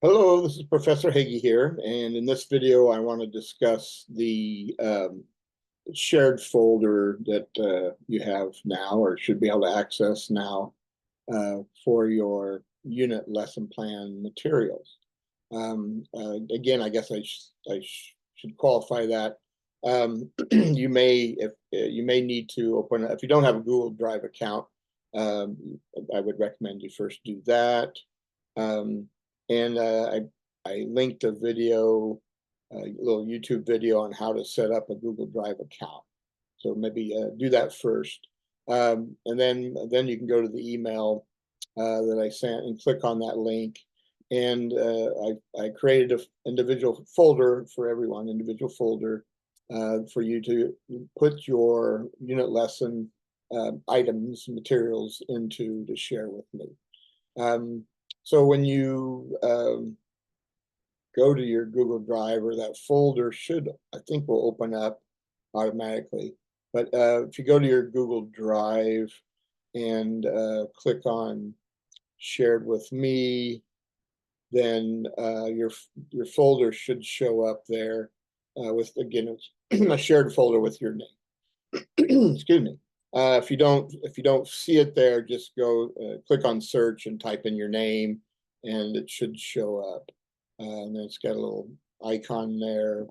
Hello, this is Professor Hagee here, and in this video I want to discuss the shared folder that you have now or should be able to access now for your unit lesson plan materials. Again, I guess I should qualify that. You may you may need to open if you don't have a Google Drive account. I would recommend you first do that. Um, and I linked a video, a little YouTube video on how to set up a Google Drive account. So maybe do that first. And then you can go to the email that I sent and click on that link. And I created an individual folder for everyone, individual folder for you to put your unit lesson items, materials into to share with me. So when you go to your Google Drive, or that folder should, I think, will open up automatically. But if you go to your Google Drive and click on Shared with Me, then your folder should show up there with, again, it's a shared folder with your name. Excuse me. If you don't see it there, just go click on search and type in your name, and it should show up. And then it's got a little icon there,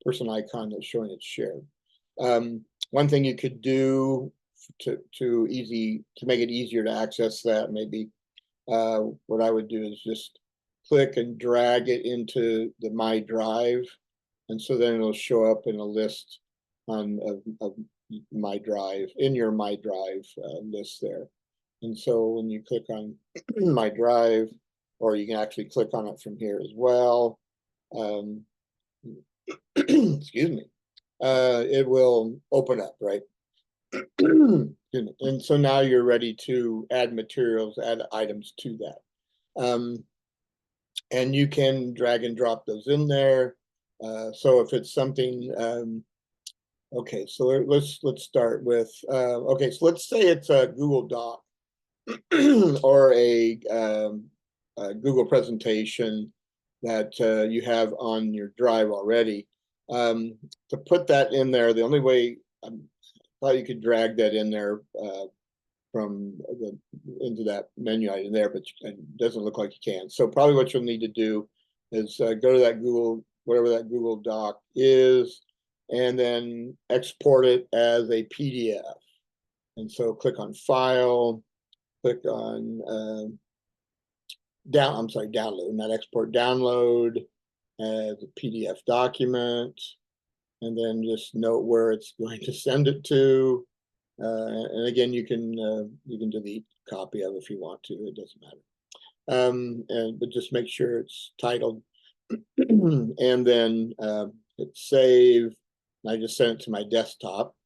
person icon that's showing it's shared. One thing you could do to make it easier to access that, maybe what I would do is just click and drag it into the My Drive, and so then it'll show up in a list of My Drive, in your My Drive list there. And so when you click on My Drive, or you can actually click on it from here as well, excuse me, it will open up, right? And so now you're ready to add materials, add items to that. And you can drag and drop those in there. So if it's something, okay, so let's start with, okay, so let's say it's a Google Doc or a Google presentation that you have on your drive already. To put that in there, the only way I thought you could drag that in there into that menu item there, but it doesn't look like you can. So probably what you'll need to do is go to that Google, whatever that Google Doc is, and then export it as a PDF. And so click on File, click on download, not export, download as a PDF document, and then just note where it's going to send it to. And again, you can delete a copy of it if you want to. It doesn't matter. But just make sure it's titled, and then hit save. And I just sent it to my desktop,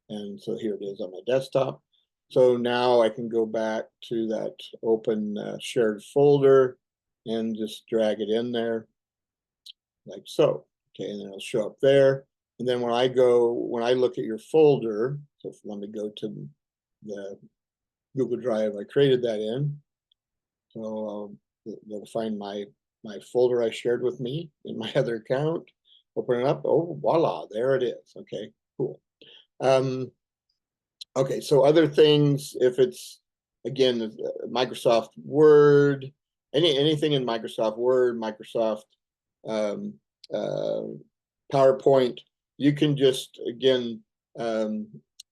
and so here it is on my desktop. So now I can go back to that open shared folder and just drag it in there like so. Okay, and then it'll show up there. And then when I look at your folder, so let me go to the Google Drive I created that in. So they'll find my folder I shared with me in my other account. Open it up. Oh, voila, there it is. Okay, cool. Okay, so other things, if it's, again, Microsoft Word, anything in Microsoft Word, Microsoft PowerPoint, you can just, again,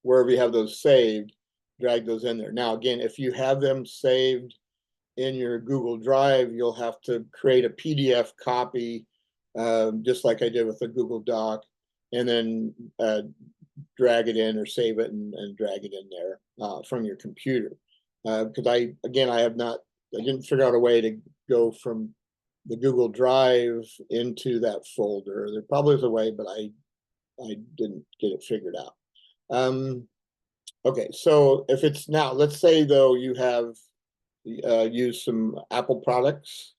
wherever you have those saved, drag those in there. Now, again, if you have them saved in your Google Drive, you'll have to create a PDF copy, just like I did with the Google Doc, and then drag it in or save it and drag it in there from your computer. Because I didn't figure out a way to go from the Google Drive into that folder. There probably is a way, but I didn't get it figured out. Okay, so if it's now, let's say though you have used some Apple products,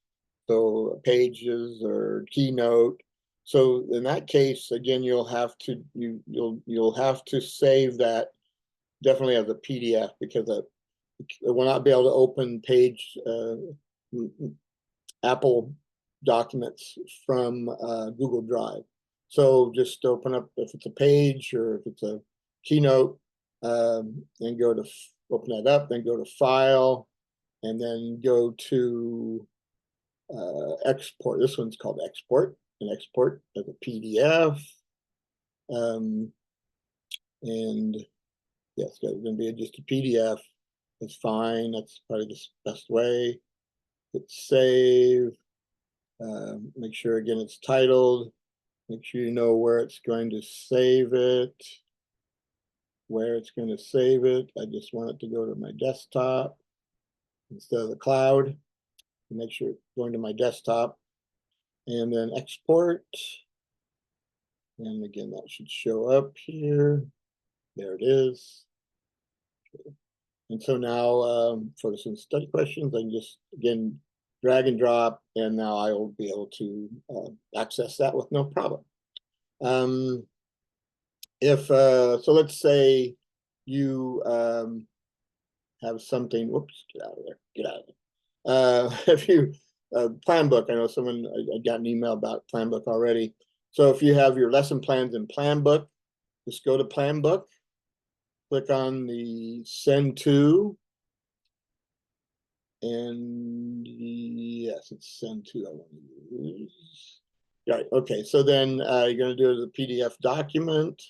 so Pages or Keynote. So in that case, again, you'll have to save that definitely as a PDF, because it will not be able to open Apple documents from Google Drive. So just open up, if it's a page or if it's a keynote, and go to open that up, then go to File, and then go to Export. This one's called Export, and export as a PDF. And yes, it's going to be just a PDF. That's fine. That's probably the best way. Hit save. Make sure again it's titled. Make sure you know where it's going to save it. Where it's going to save it. I just want it to go to my desktop instead of the cloud. Make sure it's going to my desktop. And then export. And again, that should show up here. There it is. Okay. And so now for some study questions, I can just, again, drag and drop, and now I will be able to access that with no problem. So let's say you have something, whoops, get out of there, get out of there. If you, Planbook, I know someone, I got an email about Planbook already. So if you have your lesson plans in Planbook, just go to Planbook, click on the Send To, and yes, it's Send To I want to use. Right, okay, so then you're going to do it as a PDF document,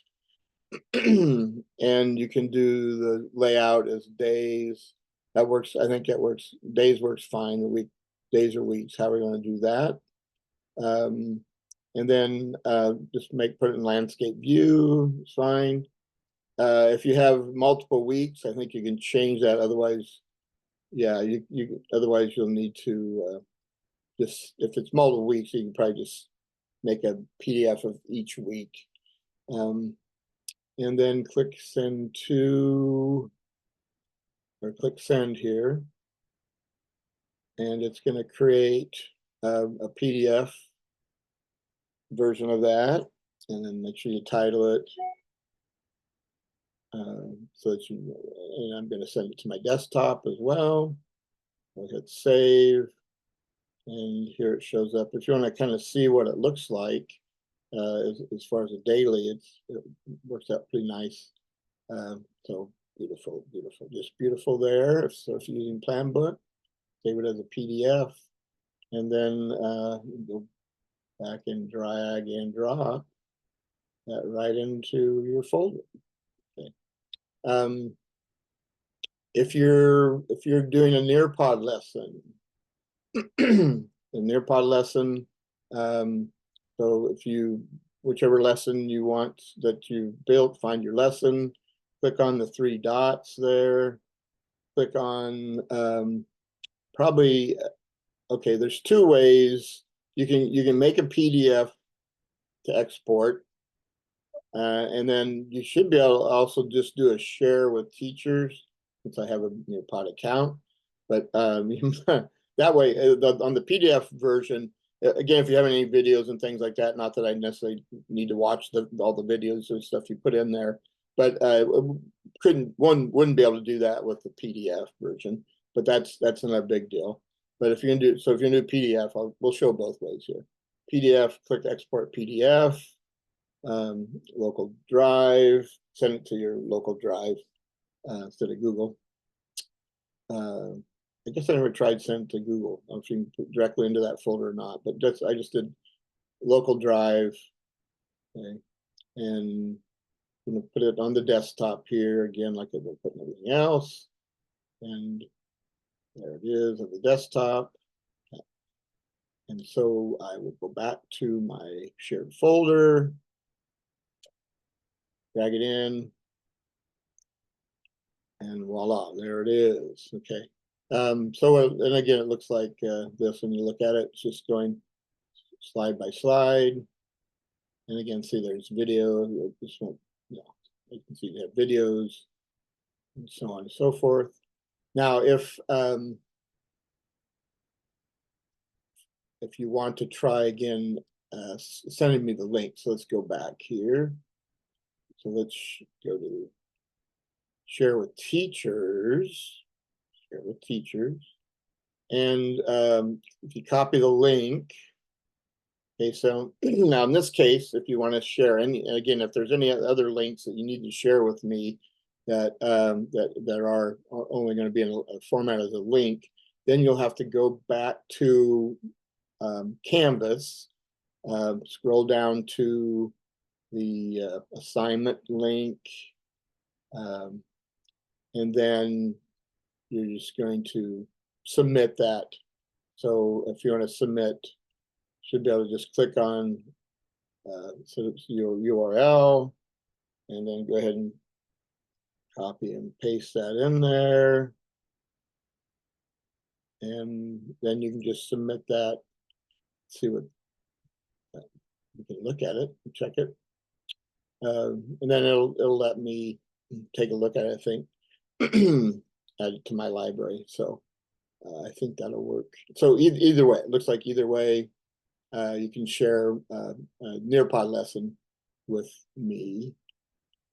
and you can do the layout as days. That works, I think that works, days works fine, the week, days or weeks, how we're going to do that. And then just put it in landscape view, it's fine. If you have multiple weeks, I think you can change that. Otherwise, yeah, otherwise you'll need to just, if it's multiple weeks, you can probably just make a PDF of each week. And then click Send To, or click Send here. And it's going to create a PDF version of that. And then make sure you title it. So that and I'm going to send it to my desktop as well. I'll hit save, and here it shows up. If you want to kind of see what it looks like as far as a daily, it works out pretty nice. So beautiful, beautiful, just beautiful there. So if you're using Planbook, save it as a PDF, and then go back and drag and drop that right into your folder. Okay. If you're doing a Nearpod lesson, a Nearpod lesson, so if you, whichever lesson you want that you built, find your lesson, click on the three dots there, click on probably, okay, there's two ways you can make a PDF to export, and then you should be able to also just do a share with teachers, since I have a Nearpod account. But that way, on the PDF version, again, if you have any videos and things like that, not that I necessarily need to watch all the videos and stuff you put in there, but wouldn't be able to do that with the PDF version. But that's not a big deal. But if you can do, so if you can do PDF, we'll show both ways here. PDF, click Export PDF. Local drive, send it to your local drive instead of Google. I guess I never tried send to Google. I don't know if you can put directly into that folder or not, but I just did local drive. Okay. And I'm going to put it on the desktop here again, like I would put everything else. And there it is on the desktop. And so I will go back to my shared folder, drag it in, and voila, there it is. Okay. And again, it looks like this when you look at it. It's just going slide by slide. And again, see there's video. This one, you can see you have videos and so on and so forth. Now, if you want to try again, sending me the link. So let's go back here. So let's go to share with teachers. Share with teachers. And if you copy the link, okay, so now in this case, if you want to share any, again, if there's any other links that you need to share with me that that are only going to be in a format as a link, then you'll have to go back to Canvas, scroll down to the assignment link, and then you're just going to submit that. So if you want to submit, should be able to just click on so your URL, and then go ahead and copy and paste that in there. And then you can just submit that, see what, you can look at it, check it. And then it'll let me take a look at it, I think, add it to my library. So I think that'll work. So either way, it looks like either way, you can share a Nearpod lesson with me.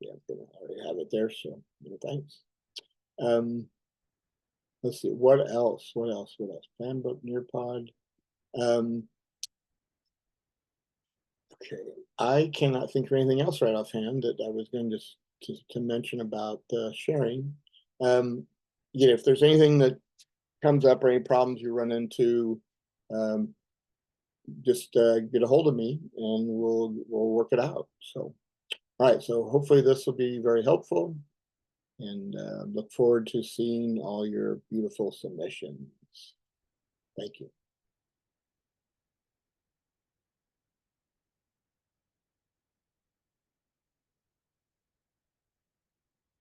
Yeah, I'm gonna already have it there, so thanks. Let's see, what else? What else? What else? Planbook, Nearpod. Okay, I cannot think of anything else right offhand that I was going to mention about sharing. You know, if there's anything that comes up or any problems you run into, just get a hold of me and we'll work it out. So, all right. So hopefully this will be very helpful, and look forward to seeing all your beautiful submissions. Thank you.